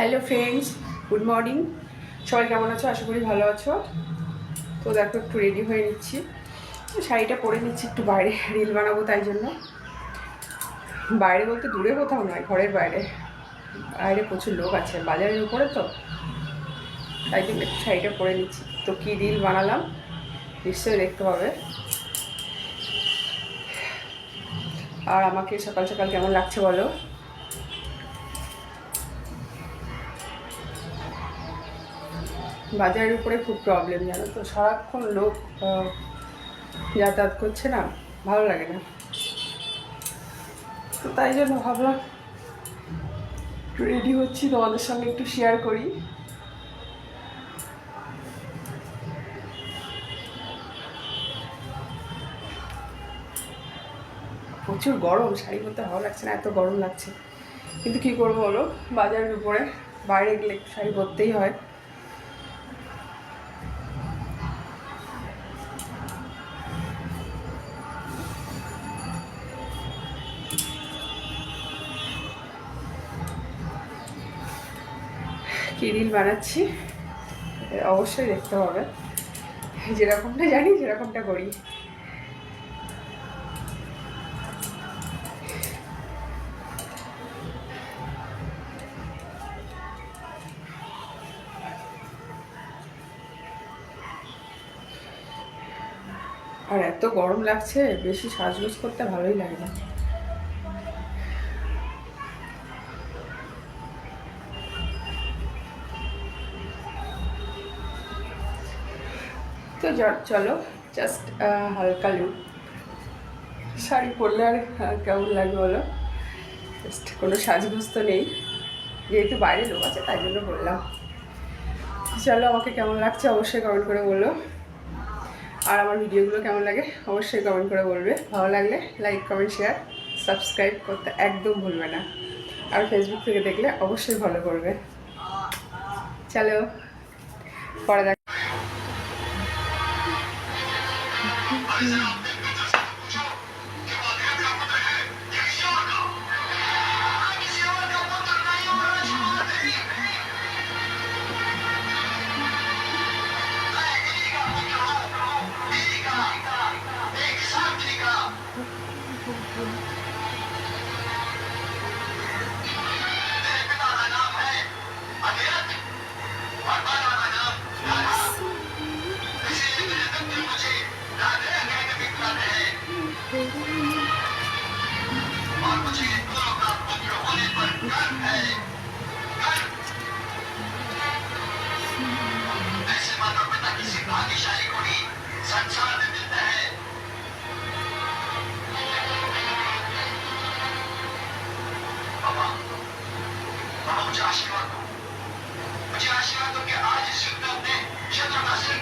Hello friends, good morning. সবাই কেমন আছো? আশা করি ভালো আছো। তো দেখো, একটু রেডি হয়ে নিচ্ছি, শাড়িটা পরে নিচ্ছি, একটু বাইরে রিল বানাবো, তাই জন্য। বাইরে বলতে দূরে কোথাও নয়, ঘরের বাইরে। বাইরে প্রচুর লোক আছে, বাজারের উপরে তো, তাই জন্য একটু শাড়িটা পরে নিচ্ছি। তো কী রিল বানালাম নিশ্চয়ই দেখতে হবে। আর আমাকে সকাল সকাল কেমন লাগছে বলো। বাজারের উপরে খুব প্রবলেম, জানো তো, সারাক্ষণ লোক যাতায়াত করছে না, ভালো লাগে না। তো তাই জন্য ভাবলাম একটু রেডি হচ্ছি, তোমাদের সঙ্গে একটু শেয়ার করি। প্রচুর গরম, শাড়ি পরতে ভালো লাগছে না, এত গরম লাগছে। কিন্তু কী করবো বলো, বাজারের উপরে বাইরে গেলে একটু শাড়ি পরতেই হয়। কী রিল বানাচ্ছি অবশ্যই দেখতে হবে, যেরকমটা জানি সেরকমটা করি। আর এত গরম লাগছে, বেশি সাজগোজ করতে ভালোই লাগে না। তো চলো, জাস্ট হালকা লুক। শাড়ি পরলে আর কেমন লাগবে বলো, জাস্ট কোনো সাজগোজ তো নেই, যেহেতু বাইরে লোক আছে তাই জন্য বললাম। চলো, আমাকে কেমন লাগছে অবশ্যই কমেন্ট করে বলো। আর আমার ভিডিওগুলো কেমন লাগে অবশ্যই কমেন্ট করে বলবে। ভালো লাগলে লাইক, কমেন্ট, শেয়ার, সাবস্ক্রাইব করতে একদম ভুলবে না। আর ফেসবুক থেকে দেখলে অবশ্যই ফলো করবে। চলো, পরে দেখ। मुझे आशीर्वाद दो कि आज इस युद्ध में शत्रु का सिर